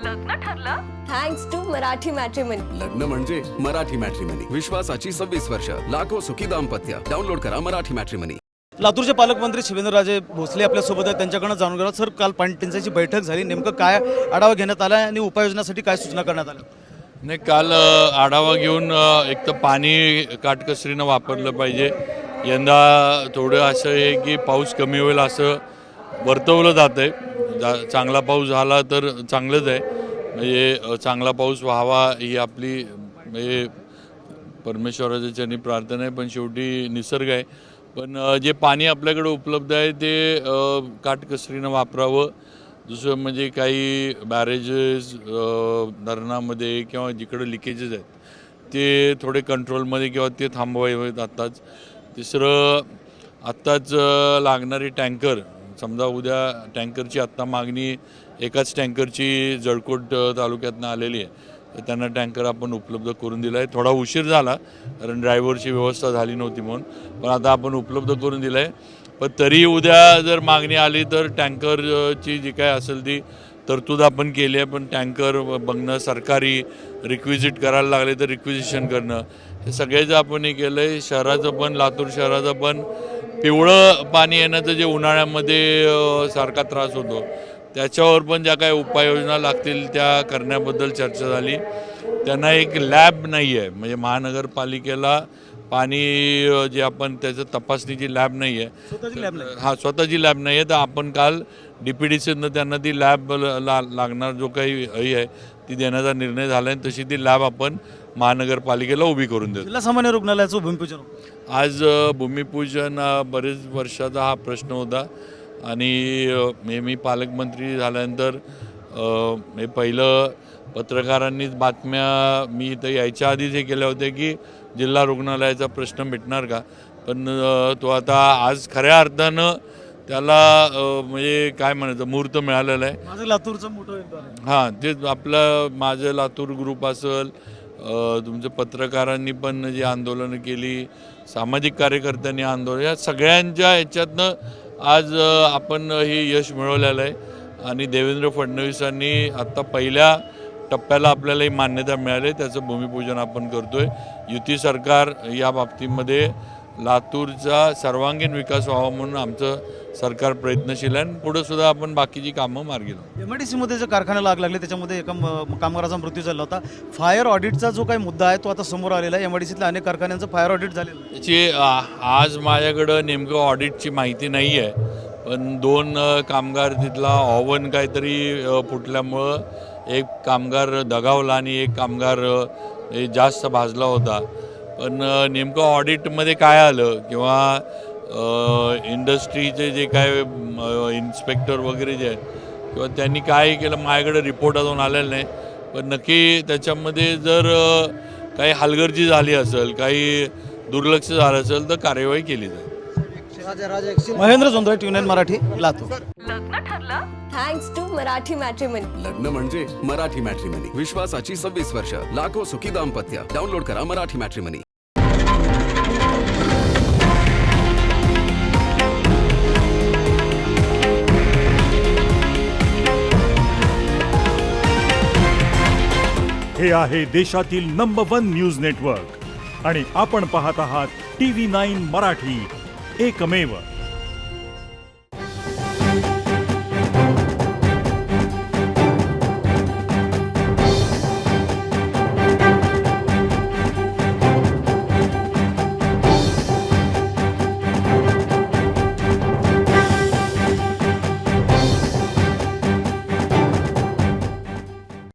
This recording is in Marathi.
लग्न ठरलं थँक्स टू मराठी मॅट्रिमनी. लग्न म्हणजे मराठी मॅट्रिमनी. विश्वासाची 26 वर्ष. लाखो सुखी दाम्पत्य. डाउनलोड करा मराठी मॅट्रिमनी. लातूरचे पालकमंत्री शिवेंद्रराजे भोसले आपल्यासोबत आहेत. त्यांच्याकडनं जाणून घेणार सर, काल पाणी टंचाईची बैठक झाली, नेमकं काय आढावा घेण्यात आला आणि उपाययोजनासाठी काय सूचना करण्यात आल्या? नाही, काल आढावा घेऊन एक तर पाणी काटकसरीनं वापरलं पाहिजे. यंदा थोडं असं आहे की पाऊस कमी होईल असं वर्तवलं जातं आहे. चांगला पाऊस झाला तर चांगलंच आहे, म्हणजे चांगला पाऊस व्हावा ही आपली म्हणजे परमेश्वराच्या चरणी प्रार्थना आहे. पण शेवटी निसर्ग आहे. पण जे पाणी आपल्याकडे उपलब्ध आहे ते काटकसरीनं वापरावं. दुसरं म्हणजे काही बॅरेजेस धरणामध्ये किंवा जिकडे लिकेजेस आहेत ते थोडे कंट्रोलमध्ये किंवा ते थांबवावेत आत्ताच. तिसरं, आत्ताच लागणारी टँकर, समजा उद्या टँकरची आत्ता मागणी एकाच टँकरची जळकोट तालुक्यातनं आलेली आहे, तर त्यांना टँकर आपण उपलब्ध करून दिला आहे. थोडा उशीर झाला कारण ड्रायव्हरची व्यवस्था झाली नव्हती म्हणून, पण आता आपण उपलब्ध करून दिलं आहे. पण तरी उद्या जर मागणी आली तर टँकरची जी काय असेल ती तरतूद आपण केली आहे. पण टँकर बघणं, सरकारी रिक्विजिट करायला लागले तर रिक्विजिशन करणं, हे सगळ्याचं आपण हे केलं आहे. शहराचं पण, लातूर शहराचं पण पिवळं पाणी येण्याचं जे उन्हाळ्यामध्ये सारखा त्रास होतो त्याच्यावर पण ज्या काही उपाययोजना लागतील त्या करण्याबद्दल चर्चा झाली. त्यांना एक लॅब नाही आहे, म्हणजे महानगरपालिकेला पाणी जे आपण त्याचं तपासणीची लॅब नाही आहे, स्वतःची लॅब नाही आहे. तर आपण काल DPDCनं त्यांना ती लॅब लागणार जो काही आहे ती देण्याचा निर्णय झाला आहे. तशी ती लॅब आपण महानगरपालिकेला उभी करून देतो. जिल्हा सामान्य रुग्णालयाचं भूमिपूजन आज भूमिपूजन बरेच वर्षाचा हा प्रश्न होता आणि मी पालकमंत्री झाल्यानंतर हे पहिलं पत्रकारांनीच बातम्या मी इथं यायच्या आधीच हे केल्या होत्या की जिल्हा रुग्णालयाचा प्रश्न मिटणार का. पण तो आता आज खऱ्या अर्थानं त्याला म्हणजे काय म्हणायचं मुहूर्त मिळालेला आहे. माझं लातूरचं मोठं योगदान आहे. हां, ते आपलं माझं लातूर ग्रुप असेल, तुमच्या पत्रकारांनी पण जी आंदोलनं केली, सामाजिक कार्यकर्त्यांनी आंदोलन, या सगळ्यांच्या ह्याच्यातनं आज आपण हे यश मिळवलेलं आहे. आणि देवेंद्र फडणवीसांनी आत्ता पहिल्या टप्प्याला आपल्याला मान्यता मिळाली, त्याचं भूमिपूजन आपण करतो आहे. युती सरकार या बाबतीमध्ये लातूरचा सर्वांगीण विकास व्हावा म्हणून आमचं सरकार प्रयत्नशील आहे. पुढं सुद्धा आपण बाकीची कामं मार्गी लावू. MIDC मध्ये जे कारखान्याला आग लागली त्याच्यामध्ये एका कामगाराचा मृत्यू झाला होता. फायर ऑडिटचा जो काही मुद्दा आहे तो आता समोर आलेला आहे. MIDCतल्या अनेक कारखान्यांचं फायर ऑडिट झालेलं आहे. त्याची आज माझ्याकडं नेमकं ऑडिटची माहिती नाही आहे, पण 2 कामगार तिथला ओव्हन काहीतरी फुटल्यामुळं एक कामगार दगावला आणि एक कामगार जास्त भाजला होता. पण नेमकं ऑडिटमध्ये काय आलं किंवा इंडस्ट्रीचे जे काय इन्स्पेक्टर वगैरे जे आहेत किंवा त्यांनी काय केलं माझ्याकडे रिपोर्ट अजून आलेला नाही. पण नक्की त्याच्यामध्ये जर काही हलगर्जी झाली असेल, काही दुर्लक्ष झालं असेल तर कार्यवाही केली जाईल. महेंद्र जोंधळे, TVN मराठी, लातूर. लग्न ठरलं थँक्स टू मराठी मॅट्रिमनी. लग्न म्हणजे मराठी मॅट्रिमनी. विश्वासाची 26 वर्ष. लाखो सुखी दाम्पत्य. डाउनलोड करा मराठी मॅट्रिमनी. हे आहे देशातील नंबर 1 न्यूज नेटवर्क आणि आपण पाहत आहात TV9 मराठी, एकमेव.